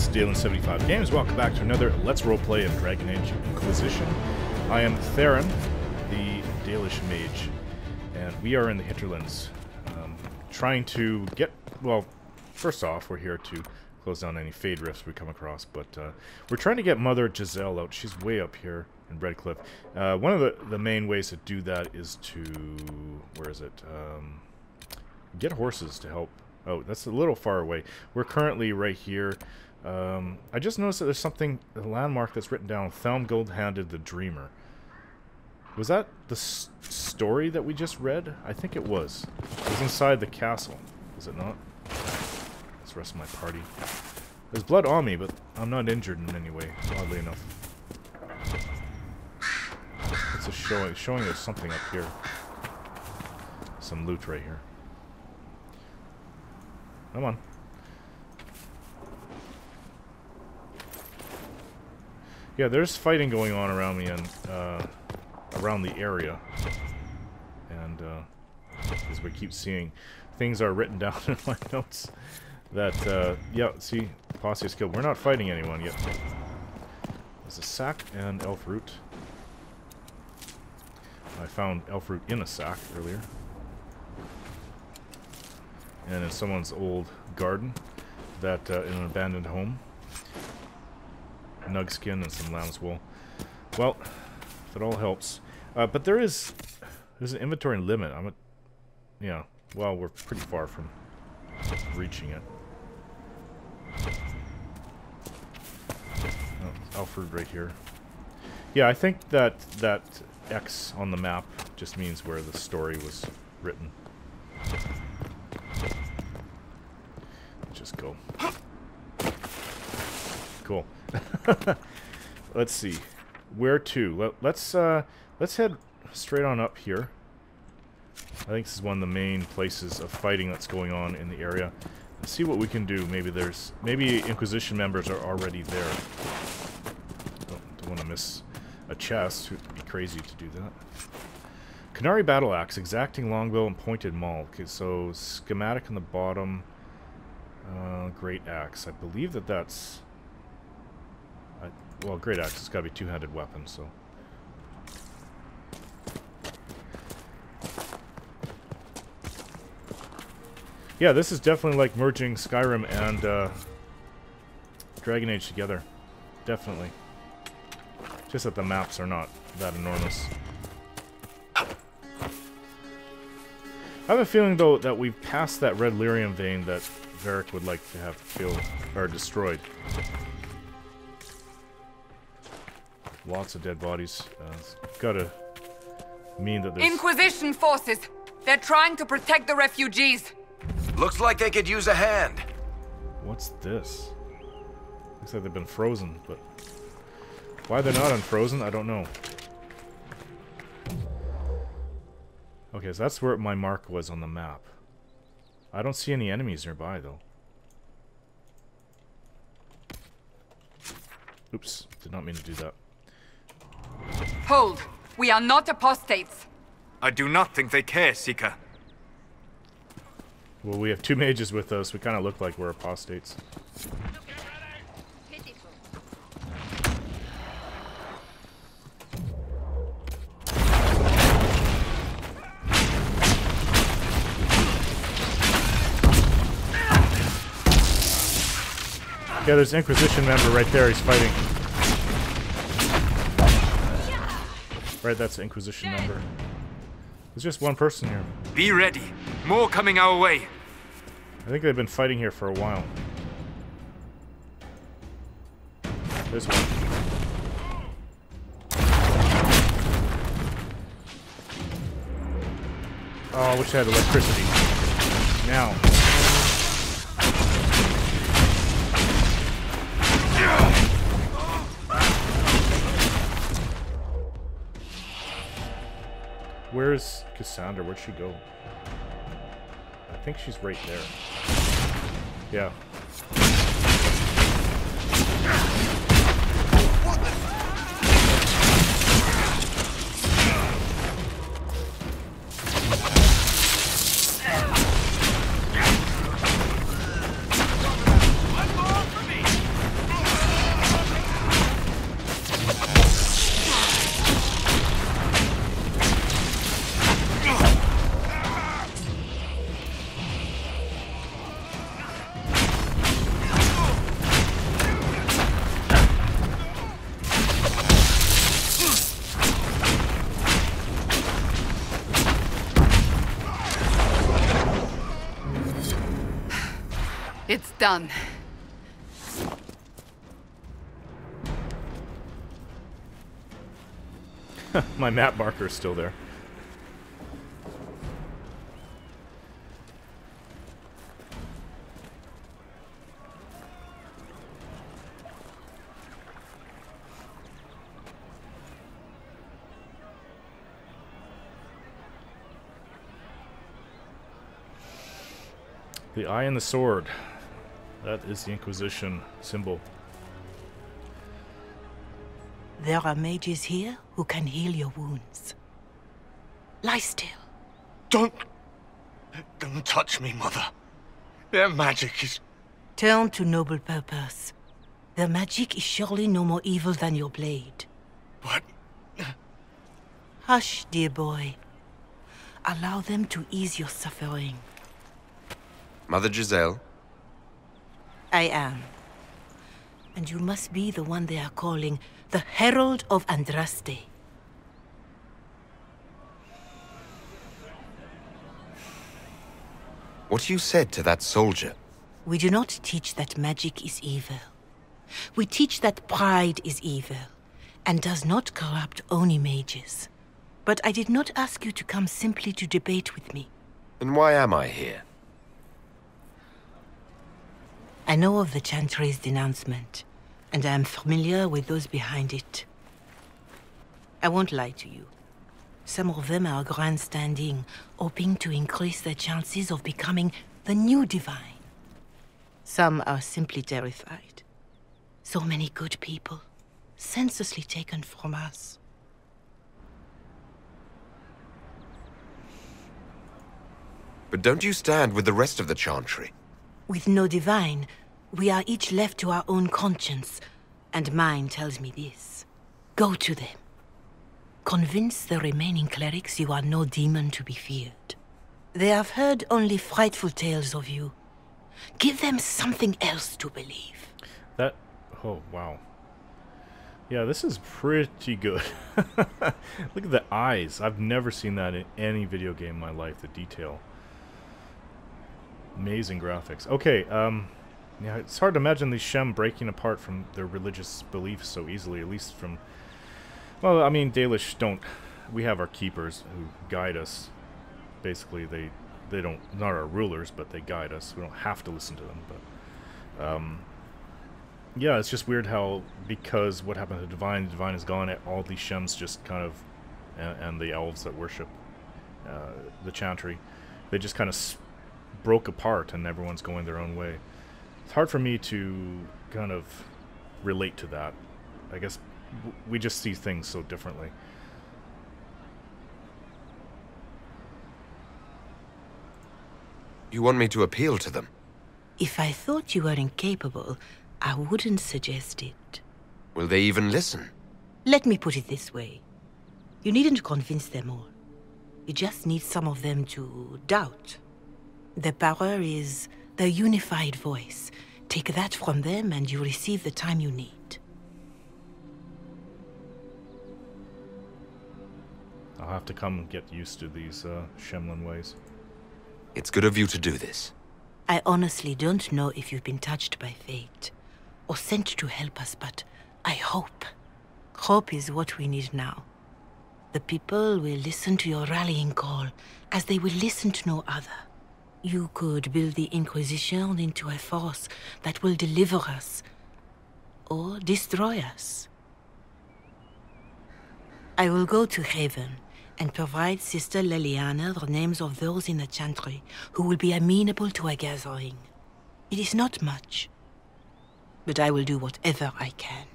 Dalen75 Games. Welcome back to another Let's Roleplay of Dragon Age Inquisition. I am Theron, the Dalish Mage, and we are in the Hinterlands, trying to get, well, first off, we're here to close down any Fade Rifts we come across, but we're trying to get Mother Giselle out. She's way up here in Redcliffe. One of the main ways to do that is to, where is it, get horses to help. Oh, that's a little far away. We're currently right here. I just noticed that there's something, a landmark that's written down, Thelm Gold-Handed the Dreamer. Was that the story that we just read? I think it was. It was inside the castle. Was it not? That's the rest of my party. There's blood on me, but I'm not injured in any way, oddly enough. It's a showing there's something up here. Some loot right here. Come on. Yeah, there's fighting going on around me and around the area. And as we keep seeing, things are written down in my notes that, yeah, see, posse is killed. We're not fighting anyone yet. There's a sack and elf root. I found elf root in a sack earlier. And in someone's old garden, that in an abandoned home. Nug skin and some lamb's wool. Well, if it all helps. But there's an inventory limit. Yeah, well, we're pretty far from reaching it. Oh, Alfred right here. Yeah, I think that X on the map just means where the story was written. Just go. Cool. Let's see. Where to? Let's head straight on up here. I think this is one of the main places of fighting that's going on in the area. Let's see what we can do. Maybe Inquisition members are already there. Don't want to miss a chest. It would be crazy to do that. Canary Battle Axe, Exacting Longbow, and Pointed Maul. Okay, so schematic in the bottom. Great Axe. I believe that's... well, Great Axe has got to be a two-handed weapon, so... yeah, this is definitely like merging Skyrim and Dragon Age together. Definitely. Just that the maps are not that enormous. I have a feeling, though, that we've passed that red lyrium vein that Varric would like to have killed, or destroyed. Lots of dead bodies. It's gotta mean that there's... Inquisition forces! They're trying to protect the refugees! Looks like they could use a hand. What's this? Looks like they've been frozen, but... why they're not unfrozen, I don't know. Okay, so that's where my mark was on the map. I don't see any enemies nearby, though. Oops, did not mean to do that. Hold! We are not apostates! I do not think they care, Seeker. Well, we have two mages with us. We kind of look like we're apostates. Yeah, there's an Inquisition member right there. He's fighting. Right, that's an Inquisition member. There's just one person here. Be ready. More coming our way. I think they've been fighting here for a while. There's one. Oh, I wish I had electricity. Now. Where's Cassandra? Where'd she go? I think she's right there. Yeah. It's done. My map marker is still there. The eye and the sword. That is the Inquisition symbol. There are mages here who can heal your wounds. Lie still. Don't touch me, Mother. Their magic is... Turn to noble purpose. Their magic is surely no more evil than your blade. What? Hush, dear boy. Allow them to ease your suffering. Mother Giselle? I am. And you must be the one they are calling the Herald of Andraste. What you said to that soldier? We do not teach that magic is evil. We teach that pride is evil, and does not corrupt only mages. But I did not ask you to come simply to debate with me. Then why am I here? I know of the Chantry's denouncement, and I am familiar with those behind it. I won't lie to you. Some of them are grandstanding, hoping to increase their chances of becoming the new divine. Some are simply terrified. So many good people, senselessly taken from us. But don't you stand with the rest of the Chantry? With no divine, we are each left to our own conscience, and mine tells me this. Go to them. Convince the remaining clerics you are no demon to be feared. They have heard only frightful tales of you. Give them something else to believe. That... oh, wow. Yeah, this is pretty good. Look at the eyes. I've never seen that in any video game in my life, the detail. Amazing graphics. Okay, yeah, it's hard to imagine these Shem breaking apart from their religious beliefs so easily, at least from... well, I mean, Dalish don't... we have our keepers who guide us. Basically, they don't... not our rulers, but they guide us. We don't have to listen to them, but... yeah, it's just weird how, because what happened to the Divine is gone, all these Shems just kind of... and the elves that worship the Chantry, they just kind of broke apart and everyone's going their own way. It's hard for me to kind of relate to that. I guess we just see things so differently. You want me to appeal to them? If I thought you were incapable, I wouldn't suggest it. Will they even listen? Let me put it this way. You needn't convince them all. You just need some of them to doubt. Their power is their unified voice. Take that from them and you receive the time you need. I'll have to come get used to these Shemlin ways. It's good of you to do this. I honestly don't know if you've been touched by fate, or sent to help us, but I hope. Hope is what we need now. The people will listen to your rallying call, as they will listen to no other. You could build the Inquisition into a force that will deliver us, or destroy us. I will go to Haven, and provide Sister Leliana the names of those in the Chantry who will be amenable to a gathering. It is not much, but I will do whatever I can.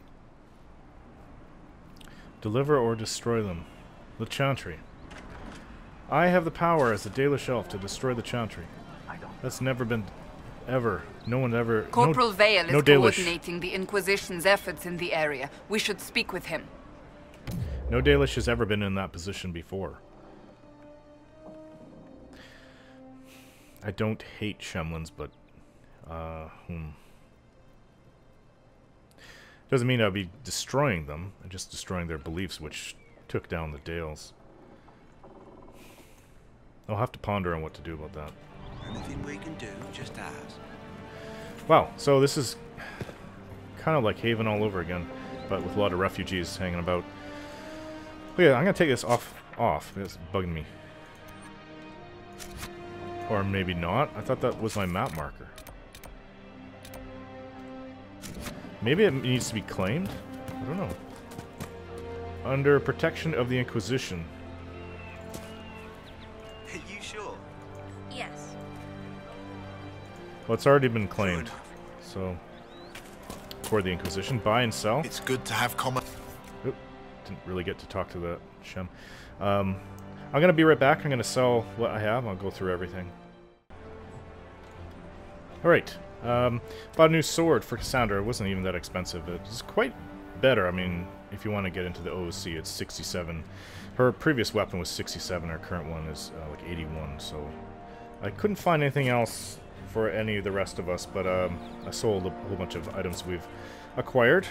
Deliver or destroy them. The Chantry. I have the power as a Dalish elf to destroy the Chantry. That's never been... ever. No one ever... Corporal Vale no is Dalish. coordinating the Inquisition's efforts in the area. We should speak with him. No Dalish has ever been in that position before. I don't hate Shemlins, but... Doesn't mean I'll be destroying them. I'm just destroying their beliefs, which took down the Dales. I'll have to ponder on what to do about that. Anything we can do, just ask. Wow, so this is kind of like Haven all over again, but with a lot of refugees hanging about. Oh yeah, I'm gonna take this off. It's bugging me. Or maybe not. I thought that was my map marker. Maybe it needs to be claimed? I don't know. Under protection of the Inquisition. Are you sure? Yes. Well, it's already been claimed. So, for the Inquisition, buy and sell. It's good to have common. Oop, didn't really get to talk to the Shem. I'm gonna be right back. I'm gonna sell what I have. I'll go through everything. Alright. Bought a new sword for Cassandra. It wasn't even that expensive. It's quite better. I mean, if you want to get into the OOC, it's 67. Her previous weapon was 67. Her current one is like 81. So I couldn't find anything else for any of the rest of us, but I sold a whole bunch of items we've acquired.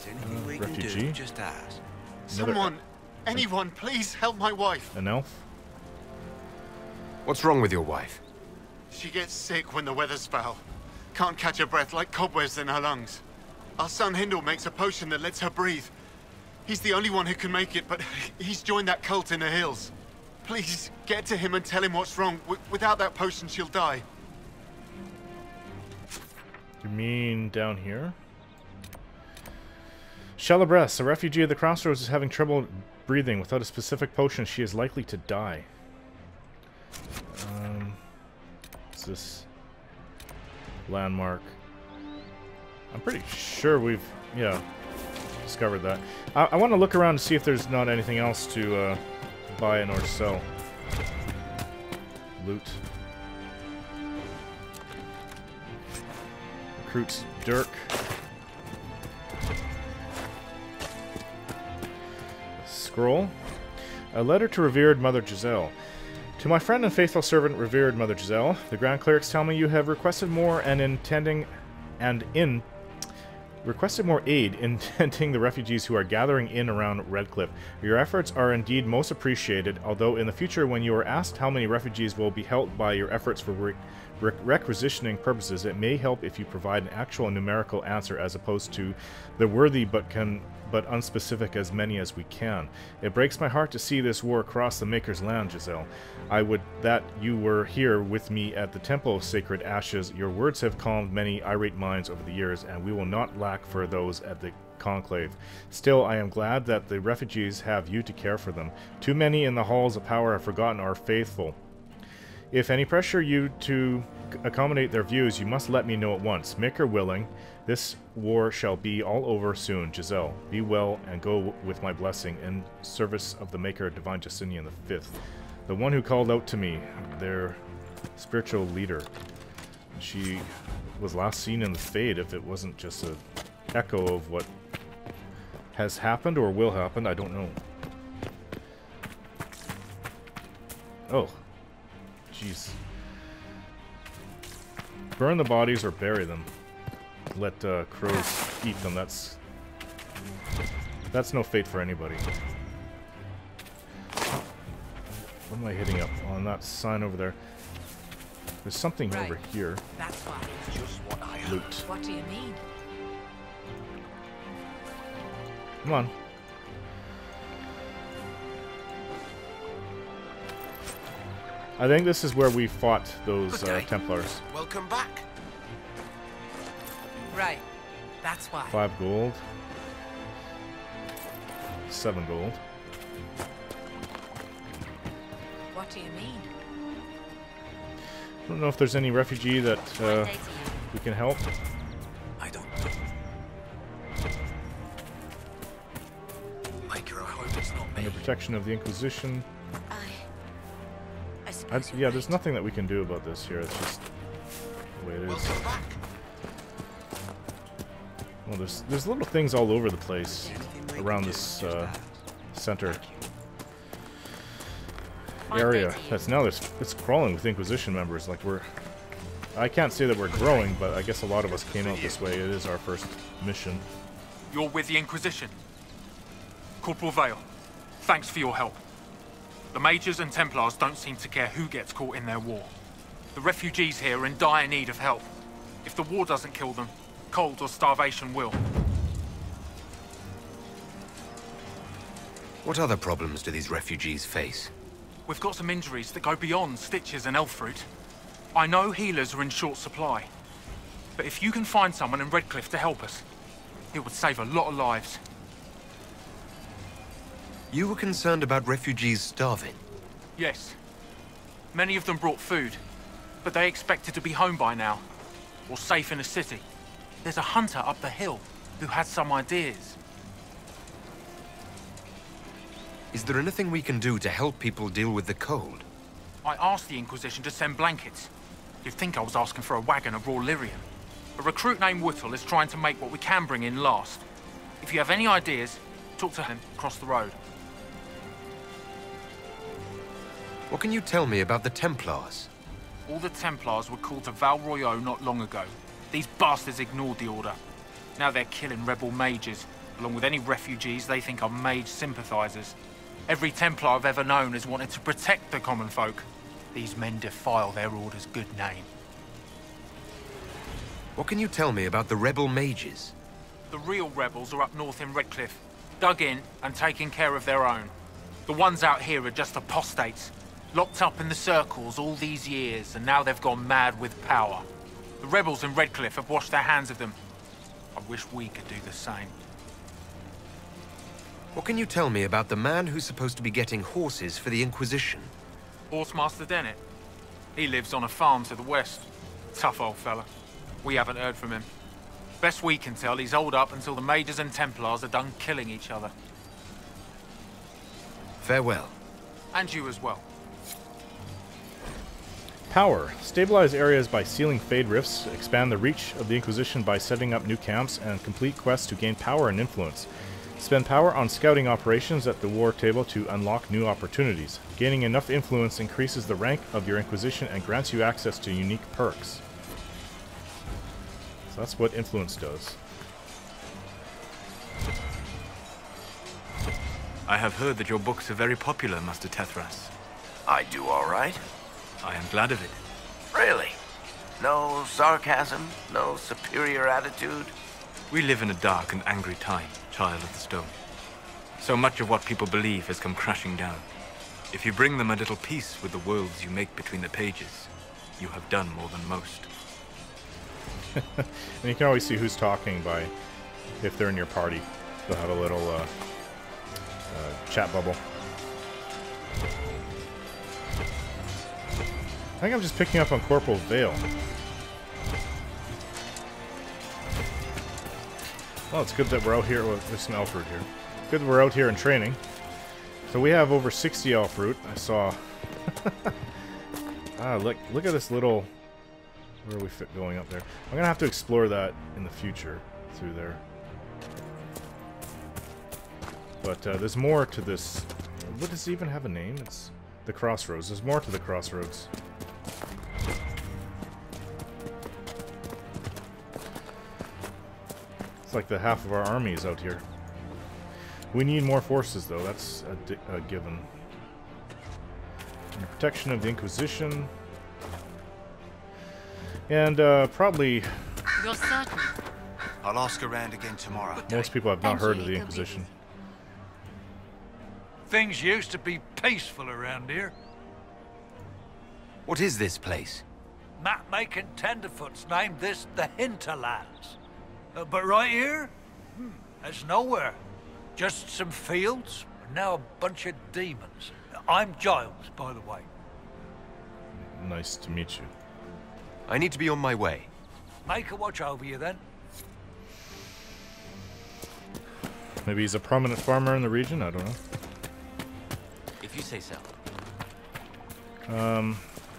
Anything we refugee. can do, just ask. Someone, anyone, please help my wife. An elf. What's wrong with your wife? She gets sick when the weather's foul. Can't catch her breath, like cobwebs in her lungs. Our son Hindle makes a potion that lets her breathe. He's the only one who can make it, but he's joined that cult in the hills. Please, get to him and tell him what's wrong. Without that potion, she'll die. You mean down here? Chalabres, a refugee of the Crossroads, is having trouble breathing. Without a specific potion, she is likely to die. What's this? Landmark. I'm pretty sure we've, yeah, discovered that. I want to look around to see if there's not anything else to buy and or sell. Loot. Recruits Dirk. Scroll. A letter to revered Mother Giselle. To my friend and faithful servant, revered Mother Giselle, the Grand Clerics tell me you have requested more requested more aid in tending the refugees who are gathering in around Redcliffe. Your efforts are indeed most appreciated, although in the future when you are asked how many refugees will be helped by your efforts for requisitioning purposes, it may help if you provide an actual numerical answer as opposed to the worthy but unspecific as many as we can. It breaks my heart to see this war across the Maker's land, Giselle. I would that you were here with me at the Temple of Sacred Ashes. Your words have calmed many irate minds over the years, and we will not lack for those at the conclave. Still, I am glad that the refugees have you to care for them. Too many in the halls of power have forgotten our faithful. If any pressure you to accommodate their views, you must let me know at once. Maker willing, this war shall be all over soon. Giselle, be well and go with my blessing in service of the Maker, Divine Justinian V, the one who called out to me, their spiritual leader. She was last seen in the Fade, if it wasn't just an echo of what has happened or will happen, I don't know. Oh. Jeez. Burn the bodies or bury them. Let crows eat them. That's no fate for anybody. What am I hitting up on that sign over there? There's something over here. That's why. Just what I Loot. What do you mean? Come on. I think this is where we fought those Templars. Welcome back. Right. That's why. 5 gold. 7 gold. What do you mean? I don't know if there's any refugee that we can help. I don't. Maker, I hope it's not me. Under protection of the Inquisition. I suppose Yeah, there's nothing that we can do about this here. It's just the way it is. Welcome back. Well, there's little things all over the place around this center area. That's now it's crawling with Inquisition members. Like I can't say that we're growing, but I guess a lot of us came out this way. It is our first mission. You're with the Inquisition. Corporal Vale, thanks for your help. The Majors and Templars don't seem to care who gets caught in their war. The refugees here are in dire need of help. If the war doesn't kill them, cold or starvation will. What other problems do these refugees face? We've got some injuries that go beyond stitches and elf fruit. I know healers are in short supply. But if you can find someone in Redcliffe to help us, it would save a lot of lives. You were concerned about refugees starving? Yes. Many of them brought food, but they expected to be home by now, or safe in a city. There's a hunter up the hill who had some ideas. Is there anything we can do to help people deal with the cold? I asked the Inquisition to send blankets. You'd think I was asking for a wagon of raw lyrium. A recruit named Whittle is trying to make what we can bring in last. If you have any ideas, talk to him across the road. What can you tell me about the Templars? All the Templars were called to Val Royeaux not long ago. These bastards ignored the order. Now they're killing rebel mages, along with any refugees they think are mage sympathizers. Every Templar I've ever known has wanted to protect the common folk. These men defile their order's good name. What can you tell me about the rebel mages? The real rebels are up north in Redcliffe, dug in and taking care of their own. The ones out here are just apostates, locked up in the circles all these years, and now they've gone mad with power. The rebels in Redcliffe have washed their hands of them. I wish we could do the same. What can you tell me about the man who's supposed to be getting horses for the Inquisition? Horsemaster Dennett. He lives on a farm to the west. Tough old fella. We haven't heard from him. Best we can tell, he's holed up until the Mages and Templars are done killing each other. Farewell. And you as well. Power. Stabilize areas by sealing fade rifts, expand the reach of the Inquisition by setting up new camps, and complete quests to gain power and influence. Spend power on scouting operations at the war table to unlock new opportunities. Gaining enough influence increases the rank of your Inquisition and grants you access to unique perks. So that's what influence does. I have heard that your books are very popular, Master Tethras. I do all right. I am glad of it. Really? No sarcasm? No superior attitude? We live in a dark and angry time, Child of the Stone. So much of what people believe has come crashing down. If you bring them a little peace with the worlds you make between the pages, you have done more than most. And you can always see who's talking by, if they're in your party, they'll have a little chat bubble. I think I'm just picking up on Corporal Vale. Well, it's good that we're out here. Well, there's some elf fruit here. Good that we're out here in training. So we have over 60 elf fruit. I saw. Look at this little. Where are we going up there? I'm gonna have to explore that in the future through there. But there's more to this. What does it even have a name? It's the Crossroads. There's more to the Crossroads. It's like the half of our army is out here. We need more forces, though. That's a given. And the protection of the Inquisition. And probably You're certain? I'll ask around again tomorrow. most people have not heard of the Inquisition. Things used to be peaceful around here. What is this place? Map-making tenderfoots named this the Hinterlands. But right here, there's nowhere. Just some fields, and now a bunch of demons. I'm Giles, by the way. Nice to meet you. I need to be on my way. Make a watch over you, then. Maybe he's a prominent farmer in the region? I don't know. If you say so.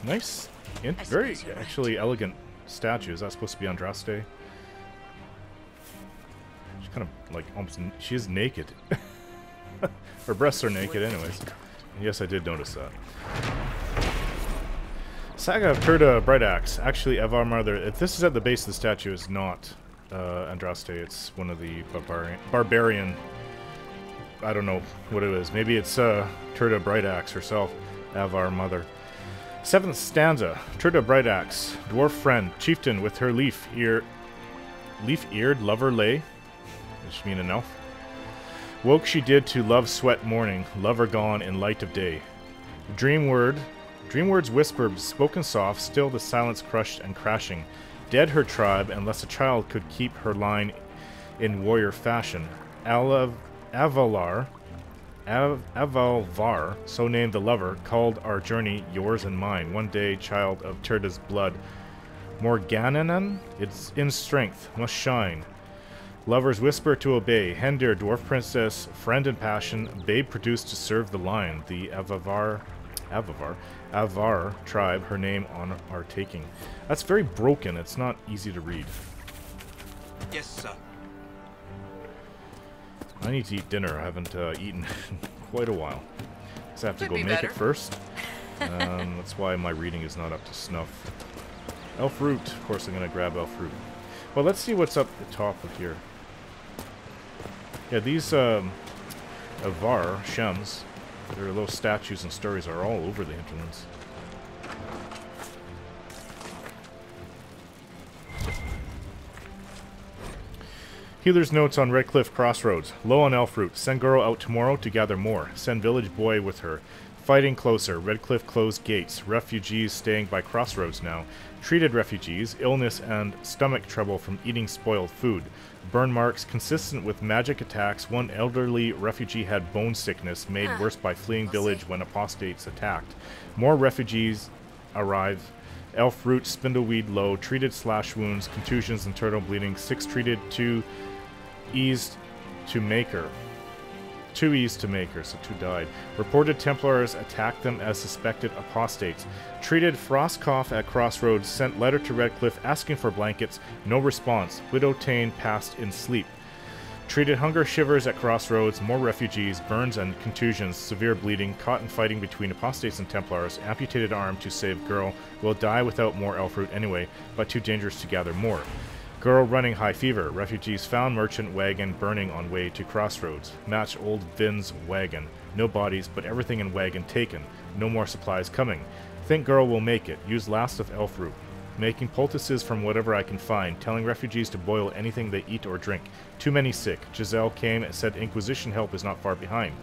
Nice. Very, actually, elegant statue. Is that supposed to be Andraste? She's kind of, like, almost... She is naked. Her breasts are naked, anyways. Yes, I did notice that. Saga of Turda Brightaxe. Actually, Evar Mother. If this is at the base of the statue, it's not Andraste. It's one of the barbarian. I don't know what it is. Maybe it's Turda Brightaxe herself, Avar Mother. Seventh stanza. Turda Brightaxe, dwarf friend, chieftain with her leaf-eared lover lay. Does she mean an elf? Woke she did to love sweat morning, lover gone in light of day. Dream words whispered, spoken soft, still the silence crushed and crashing. Dead her tribe, unless a child could keep her line in warrior fashion. Avalvar, so named the lover, called our journey yours and mine. One day, child of Turda's blood. Morgananan, it's in strength, must shine. Lovers whisper to obey. Hendir, dwarf princess, friend in passion, babe produced to serve the line. The Avar tribe, her name on our taking. That's very broken. It's not easy to read. Yes, sir. I need to eat dinner. I haven't eaten in quite a while. So I have to go make it first. That's why my reading is not up to snuff. Elf root. Of course, I'm going to grab elf root. Well, let's see what's up the top of here. Yeah, these Avar, Shems, their little statues and stories are all over the Hinterlands. Healer's notes on Redcliffe Crossroads. Low on elf root. Send girl out tomorrow to gather more. Send village boy with her. Fighting closer. Redcliffe closed gates. Refugees staying by Crossroads now. Treated refugees. Illness and stomach trouble from eating spoiled food. Burn marks consistent with magic attacks. One elderly refugee had bone sickness made worse by fleeing village when apostates attacked. More refugees arrive. Elf root, spindleweed low. Treated slash wounds, contusions, internal bleeding. 6 treated, 2 eased to maker. 2 eased to maker, so 2 died. Reported Templars attacked them as suspected apostates. Treated frost cough at Crossroads, sent letter to Redcliffe asking for blankets, no response. Widow Tane passed in sleep. Treated hunger shivers at Crossroads, more refugees, burns and contusions, severe bleeding, caught in fighting between apostates and Templars, amputated arm to save girl, will die without more elf root anyway, but too dangerous to gather more. Girl running high fever. Refugees found merchant wagon burning on way to Crossroads. Match old Vin's wagon. No bodies, but everything in wagon taken. No more supplies coming. Think girl will make it. Use last of elf root. Making poultices from whatever I can find. Telling refugees to boil anything they eat or drink. Too many sick. Giselle came and said Inquisition help is not far behind.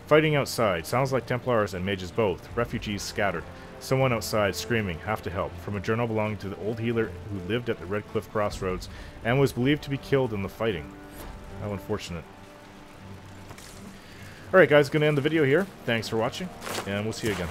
Fighting outside. Sounds like Templars and mages both. Refugees scattered. Someone outside screaming, have to help. From a journal belonging to the old healer who lived at the Redcliffe Crossroads and was believed to be killed in the fighting. How unfortunate. Alright guys, gonna end the video here. Thanks for watching, and we'll see you again.